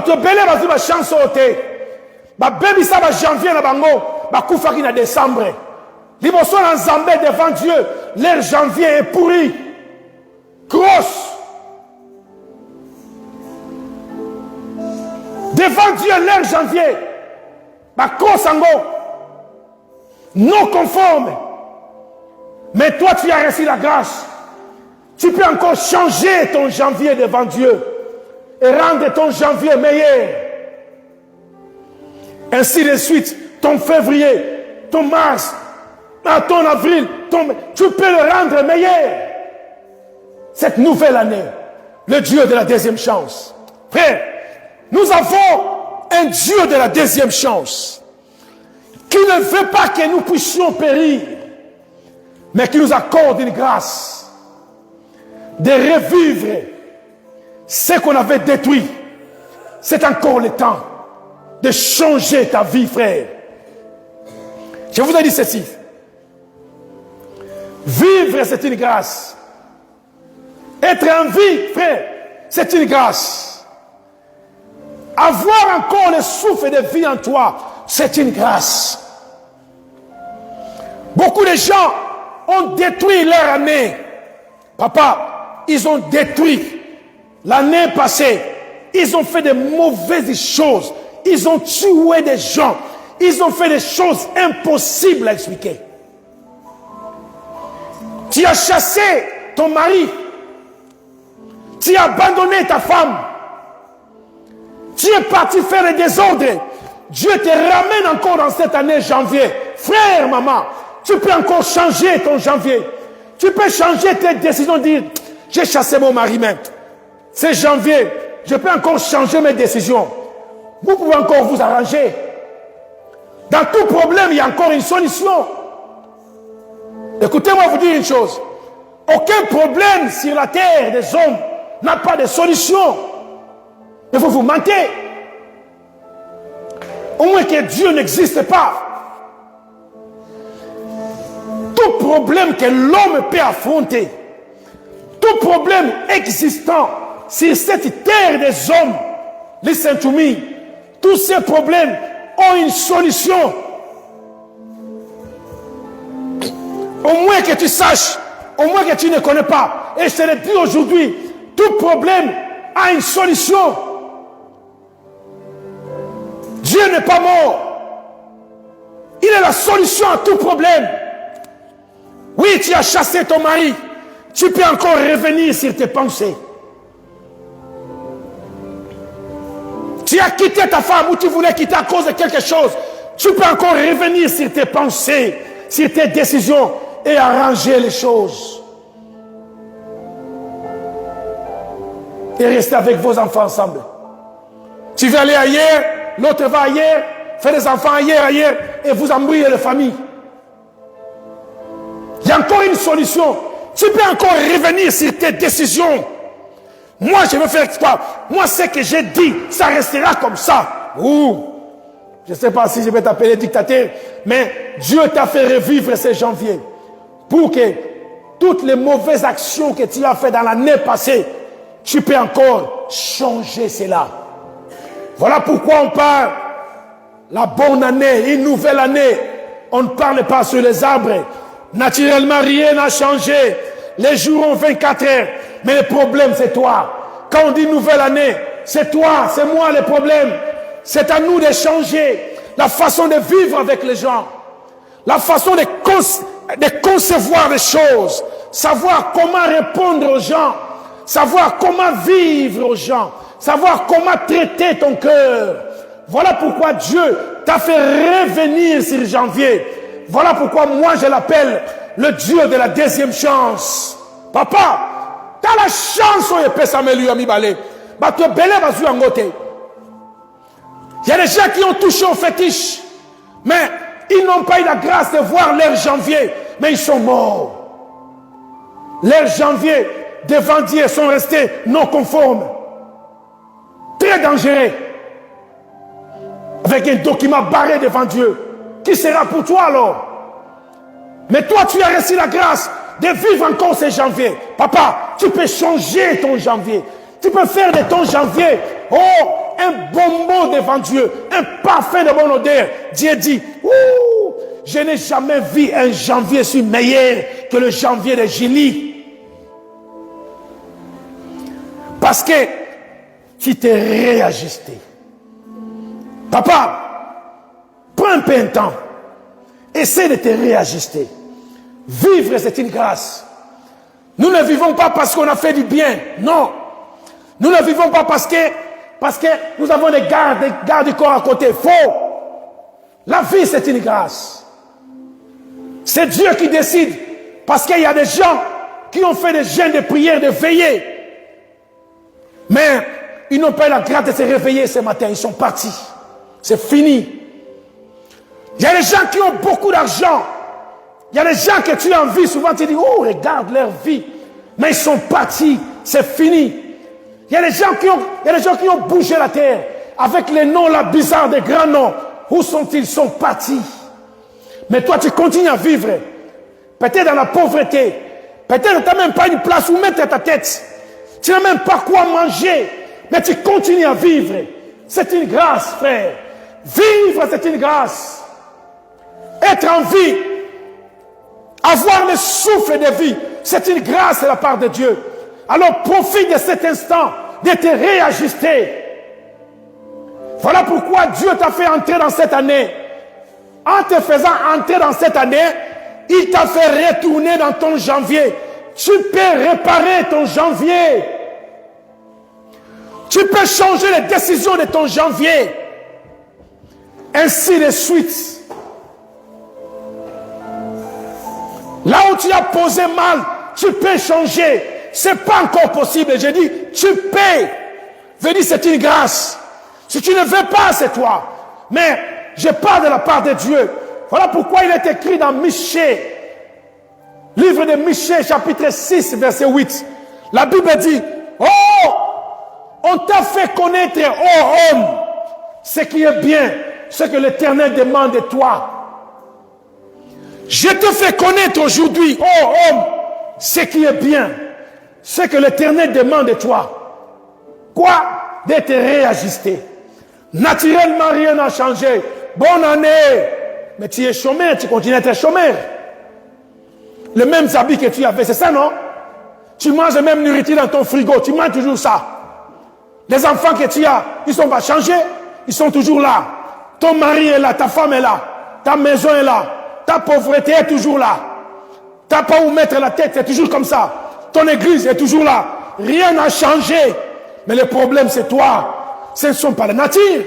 Tu belé ma chance au thé. Baby ça va janvier na bango, kufa ki na décembre. Liboso na Zambé devant Dieu, leur janvier est pourri. Grosse. Devant Dieu, leur janvier, non conforme. Mais toi, tu as reçu la grâce. Tu peux encore changer ton janvier devant Dieu et rendre ton janvier meilleur. Ainsi de suite, ton février, ton mars, ton avril, tu peux le rendre meilleur. Cette nouvelle année, le Dieu de la deuxième chance. Frère, nous avons un Dieu de la deuxième chance qui ne veut pas que nous puissions périr, mais qui nous accorde une grâce de revivre ce qu'on avait détruit. C'est encore le temps de changer ta vie, frère. Je vous ai dit ceci. Vivre, c'est une grâce. Être en vie, frère, c'est une grâce. Avoir encore le souffle de vie en toi, c'est une grâce. Beaucoup de gens ont détruit leur année. Papa, ils ont détruit l'année passée. Ils ont fait de mauvaises choses. Ils ont tué des gens. Ils ont fait des choses impossibles à expliquer. Tu as chassé ton mari. Tu as abandonné ta femme. Tu es parti faire le désordre. Dieu te ramène encore dans cette année janvier. Frère, maman, tu peux encore changer ton janvier. Tu peux changer tes décisions, dire, j'ai chassé mon mari même. C'est janvier, je peux encore changer mes décisions. Vous pouvez encore vous arranger. Dans tout problème, il y a encore une solution. Écoutez-moi vous dire une chose. Aucun problème sur la terre des hommes n'a pas de solution. Mais vous mentez. Au moins que Dieu n'existe pas. Tout problème que l'homme peut affronter, tout problème existant sur cette terre des hommes, listen to me, tous ces problèmes ont une solution. Au moins que tu saches, au moins que tu ne connais pas. Et je te le dis aujourd'hui, tout problème a une solution. Dieu n'est pas mort. Il est la solution à tout problème. Oui, tu as chassé ton mari. Tu peux encore revenir sur tes pensées. Tu as quitté ta femme ou tu voulais quitter à cause de quelque chose. Tu peux encore revenir sur tes pensées, sur tes décisions et arranger les choses. Et rester avec vos enfants ensemble. Tu veux aller ailleurs, l'autre va ailleurs. faire des enfants ailleurs, et vous embrouillez les familles. Il y a encore une solution. Tu peux encore revenir sur tes décisions. Moi, je veux faire quoi? Moi, ce que j'ai dit, ça restera comme ça. Ouh. Je ne sais pas si je vais t'appeler dictateur, mais Dieu t'a fait revivre ce janvier pour que toutes les mauvaises actions que tu as faites dans l'année passée, tu peux encore changer cela. Voilà pourquoi on parle la bonne année, une nouvelle année. On ne parle pas sur les arbres. Naturellement, rien n'a changé. Les jours ont 24 heures. Mais le problème, c'est toi. Quand on dit nouvelle année, c'est toi, c'est moi le problème. C'est à nous de changer la façon de vivre avec les gens. La façon de concevoir les choses. Savoir comment répondre aux gens. Savoir comment vivre aux gens. Savoir comment traiter ton cœur. Voilà pourquoi Dieu t'a fait revenir sur janvier. Voilà pourquoi moi je l'appelle le Dieu de la deuxième chance. Papa, t'as la chance où peut s'améliorer à mi balé. Bah tu es belé vas en côté. Il y a des gens qui ont touché au fétiche, mais ils n'ont pas eu la grâce de voir leur janvier, mais ils sont morts. Leur janvier devant Dieu sont restés non conformes. Très dangereux. Avec un document barré devant Dieu. Qui sera pour toi alors? Mais toi, tu as reçu la grâce de vivre encore ce janvier. Papa, tu peux changer ton janvier. Tu peux faire de ton janvier, un bonbon devant Dieu. Un parfum de bonne odeur. Dieu dit, je n'ai jamais vu un janvier si meilleur que le janvier de Julie. Parce que tu t'es réajusté. Papa, prends un peu de temps. Essaie de te réajuster. Vivre, c'est une grâce. Nous ne vivons pas parce qu'on a fait du bien. Non. Nous ne vivons pas parce que nous avons des gardes du corps à côté. Faux. La vie, c'est une grâce. C'est Dieu qui décide. Parce qu'il y a des gens qui ont fait des jeûnes de prière, de veiller. Mais ils n'ont pas eu la grâce de se réveiller ce matin. Ils sont partis. C'est fini. Il y a des gens qui ont beaucoup d'argent. Il y a des gens que tu as envie. Souvent tu dis, oh, regarde leur vie. Mais ils sont partis. C'est fini. Il y a des gens qui ont bougé la terre. Avec les noms là bizarres, des grands noms. Où sont-ils? Ils sont partis. Mais toi, tu continues à vivre. Peut-être dans la pauvreté. Peut-être que tu n'as même pas une place où mettre ta tête. Tu n'as même pas quoi manger. Mais tu continues à vivre. C'est une grâce, frère. Vivre, c'est une grâce. Être en vie, avoir le souffle de vie, c'est une grâce de la part de Dieu. Alors profite de cet instant de te réajuster. Voilà pourquoi Dieu t'a fait entrer dans cette année. En te faisant entrer dans cette année, il t'a fait retourner dans ton janvier. Tu peux réparer ton janvier. Tu peux changer les décisions de ton janvier. Ainsi de suite. Là où tu as posé mal, tu peux changer. C'est pas encore possible. J'ai dit, tu peux. Je dis, c'est une grâce. Si tu ne veux pas, c'est toi. Mais je parle de la part de Dieu. Voilà pourquoi il est écrit dans Michée. Livre de Michée, chapitre 6, verset 8. La Bible dit, oh, on t'a fait connaître, oh homme, ce qui est bien, ce que l'Éternel demande de toi. Je te fais connaître aujourd'hui, oh homme, ce qui est bien, ce que l'Éternel demande de toi. Quoi? D'être réajusté. Naturellement, rien n'a changé. Bonne année. Mais tu es chômeur, tu continues à être chômeur. Les mêmes habits que tu avais, c'est ça, non? Tu manges la même nourriture dans ton frigo, tu manges toujours ça. Les enfants que tu as, ils ne sont pas changés, ils sont toujours là. Ton mari est là, ta femme est là, ta maison est là, ta pauvreté est toujours là. Tu n'as pas où mettre la tête, c'est toujours comme ça. Ton église est toujours là. Rien n'a changé. Mais le problème, c'est toi. Ce ne sont pas la nature.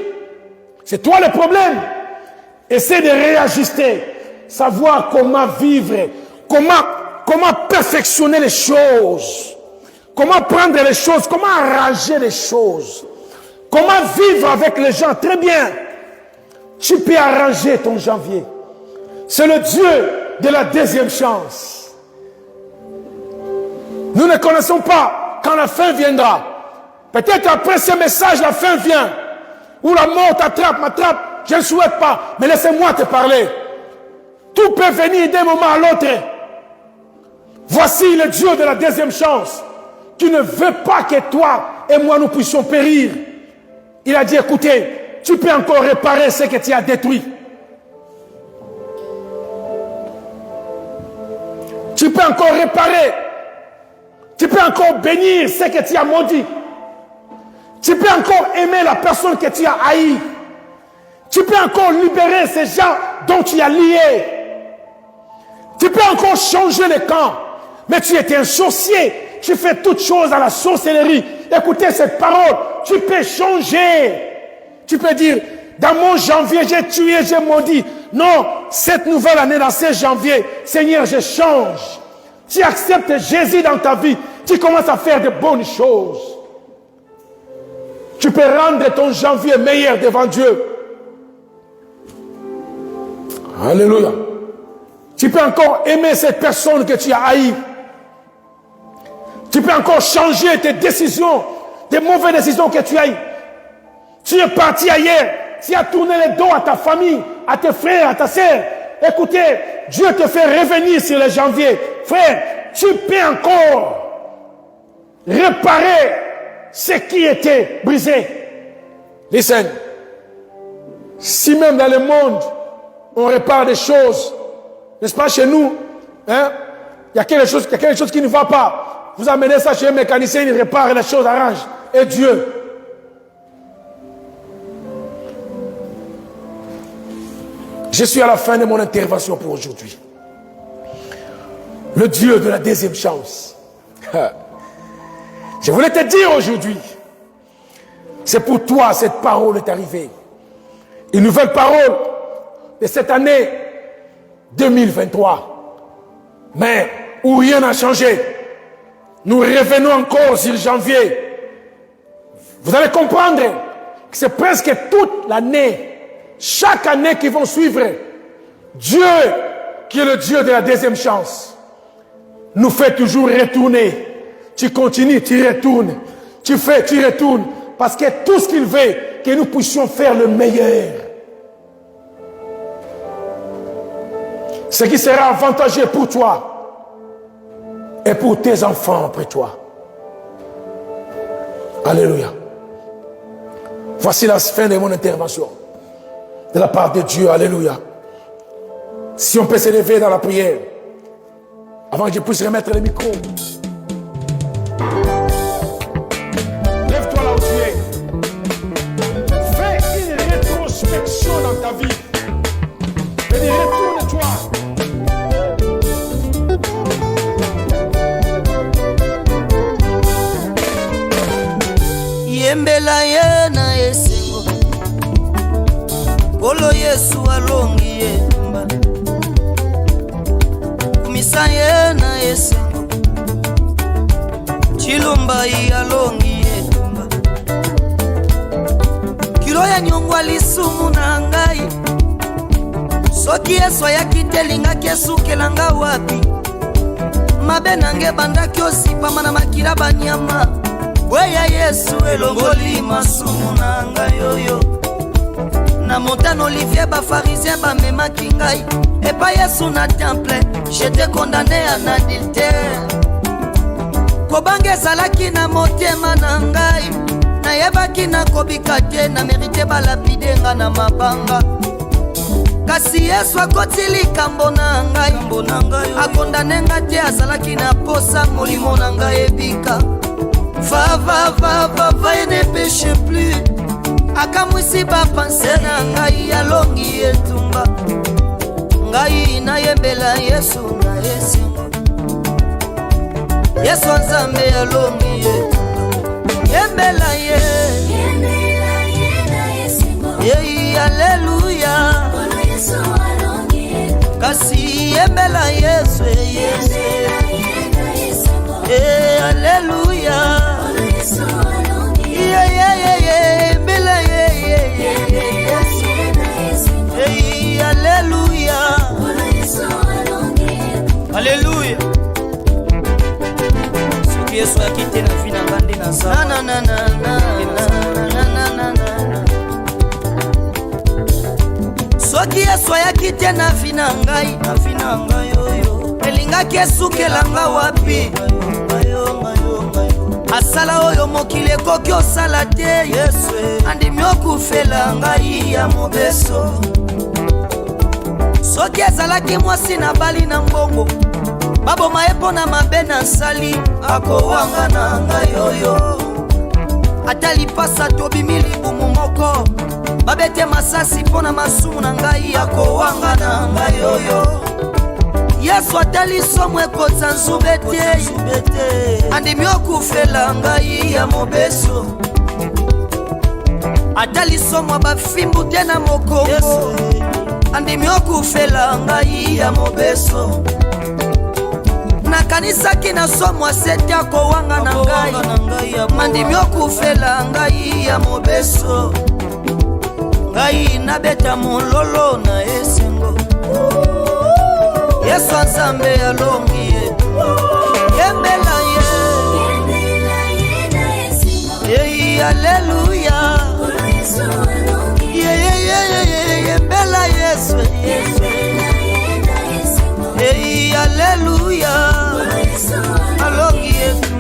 C'est toi le problème. Essaie de réajuster. Savoir comment vivre. Comment perfectionner les choses. Comment prendre les choses. Comment arranger les choses. Comment vivre avec les gens. Très bien. tu peux arranger ton janvier. C'est le Dieu de la deuxième chance. Nous ne connaissons pas quand la fin viendra. Peut-être après ce message, la fin vient. Ou la mort t'attrape, m'attrape. Je ne souhaite pas, mais laissez-moi te parler. Tout peut venir d'un moment à l'autre. Voici le Dieu de la deuxième chance, qui ne veut pas que toi et moi nous puissions périr. Il a dit, écoutez, tu peux encore réparer ce que tu as détruit. Tu peux encore réparer. Tu peux encore bénir ce que tu as maudit. Tu peux encore aimer la personne que tu as haï. Tu peux encore libérer ces gens dont tu as lié. Tu peux encore changer le camp. Mais tu es un sorcier. Tu fais toutes choses à la sorcellerie. Écoutez cette parole. Tu peux changer. Tu peux dire, dans mon janvier, j'ai tué, j'ai maudit. Non, cette nouvelle année, dans ce janvier, Seigneur, je change. Tu acceptes Jésus dans ta vie. Tu commences à faire de bonnes choses. Tu peux rendre ton janvier meilleur devant Dieu. Alléluia. Tu peux encore aimer cette personne que tu as haïe. Tu peux encore changer tes décisions, tes mauvaises décisions que tu as eues. Tu es parti ailleurs. Tu as tourné le dos à ta famille, à tes frères, à ta sœur. Écoutez, Dieu te fait revenir sur le janvier. Frère, tu peux encore réparer ce qui était brisé. Listen. Si même dans le monde, on répare des choses, n'est-ce pas, chez nous, hein, il y a quelque chose qui ne va pas. Vous amenez ça chez un mécanicien, il répare les choses, arrange. Et Dieu. Je suis à la fin de mon intervention pour aujourd'hui. Le Dieu de la deuxième chance. Je voulais te dire aujourd'hui, c'est pour toi cette parole est arrivée. Une nouvelle parole de cette année 2023. Mais où rien n'a changé. Nous revenons encore sur janvier. Vous allez comprendre que c'est presque toute l'année. Chaque année qui vont suivre, Dieu, qui est le Dieu de la deuxième chance, nous fait toujours retourner. Tu continues, tu retournes. Tu fais, tu retournes. Parce que tout ce qu'il veut, que nous puissions faire le meilleur. Ce qui sera avantageux pour toi et pour tes enfants après toi. Alléluia. Voici la fin de mon intervention. De la part de Dieu, alléluia. Si on peut se lever dans la prière, avant que je puisse remettre le micro. Lève-toi là où tu es. Fais une rétrospection dans ta vie. Et retourne-toi. Yembela yena esengo Olo Yesu alongi yemba Kumisa yena esengo Chilumba alongi yemba Kilo ya nyongwa lisumu na ngai Soki Yesu yakitelinga kesukelanga wapi Mabe nange bandaki osipama na makila banyama Weya Yesu elongoli masumu na ngai yoyo Na montagne Olivier ba pharisien ba memaki ngai Epa Yesu na temple j'étais condamné en adultère Kobange ezalaki na motema na ngai Nayebaki na kobika te na mérite balapide nga na mabanga Kasi Yesu akoti likambo na ngai Akondane nga te azalaki na posa molimo na ngai ebika Va, et ne péche plus Akamwisi ba pense na ngai alongi etumba Ngai na yembela Yesu na esengo Yesu nzambe alongi etumba Yembela ye na esengo Yei alleluya Yesu alongi etumba Kasi yembela Yesu Alleluia. Yesu akite na vina ngande na sa na na na na na. Soki Yesu akite na vina ngai oyo elingaki esukelanga wapi asala oyo mokili ekoki osala te Yesu andimi okufela ngai ya mobeso soki ezalaki mwasi na bali na mbongo baboma ye mpo na mabe na nsali akowanga na ngai oyo ata lipasa tobimi libumu moko babete masasi mpo na masumu na ngai akowanga na ngai oyo Yesu atali somo ekotsa nzube te andimi okufela ngai ya mobeso atali somo bafimbu te na mokongo andimi okufela ngai ya mobeso nakanisaki na somo asete akowanga na ngai mandimi okufela ngai ya mobeso ngai nabeta mololo na esengo Yesu Nzambe alongi yetu yembela ye haleluya yembela Yesu haleluya alongi yetu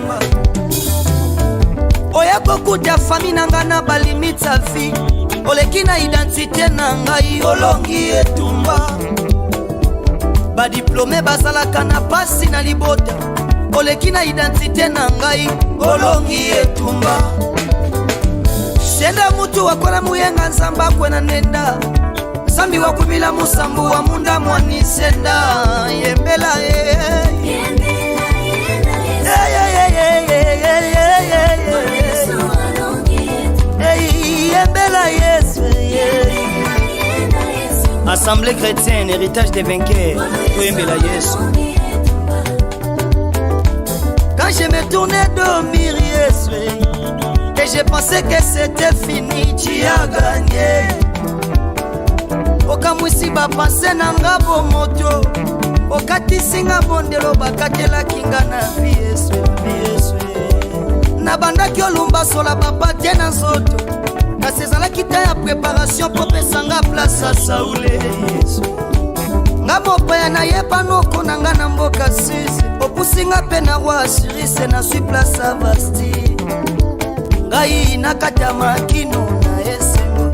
oya kokuta fami na nga na balimite ya vie oleki na identité na ngai olongi etumba badiplome bazalaka na pasi na libota oleki na identité na ngai olongi etumba senda mutu wakona muyenga nzamba kwena nenda zambi wakubila musambu wa munda mwani senda yembela yembela Yesu Assemblée chrétienne, héritage des vainqueurs. Quand je me tournais dormir, et je pensais que c'était fini, tu as gagné. Okamwisi ba pensé nanga bomoto, okatisinga bondelo bakatela kinga na Yesu. Na banda ki olumba sola papa tena nzoto. Kasi ezalaki te ya préparation po pesanga place ya Saule nga mopaya nayeba noko na nga na mboka sise opusinga mpe na roi Asirise na sui place ya Basti ngai nakata makino na esengo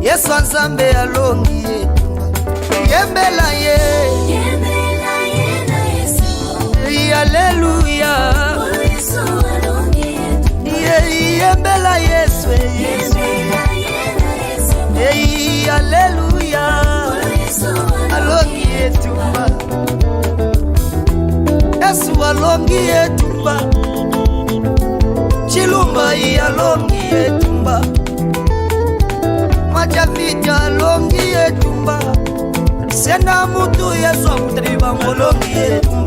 Yesu Nzambe alongi yembela ye haleluya yembela Yesu haleluya alongi etumba Yesu alongi etumba Chilumba alongi etumba Majavita alongi etumba Senda mutu Yesu amtriba molongi etumba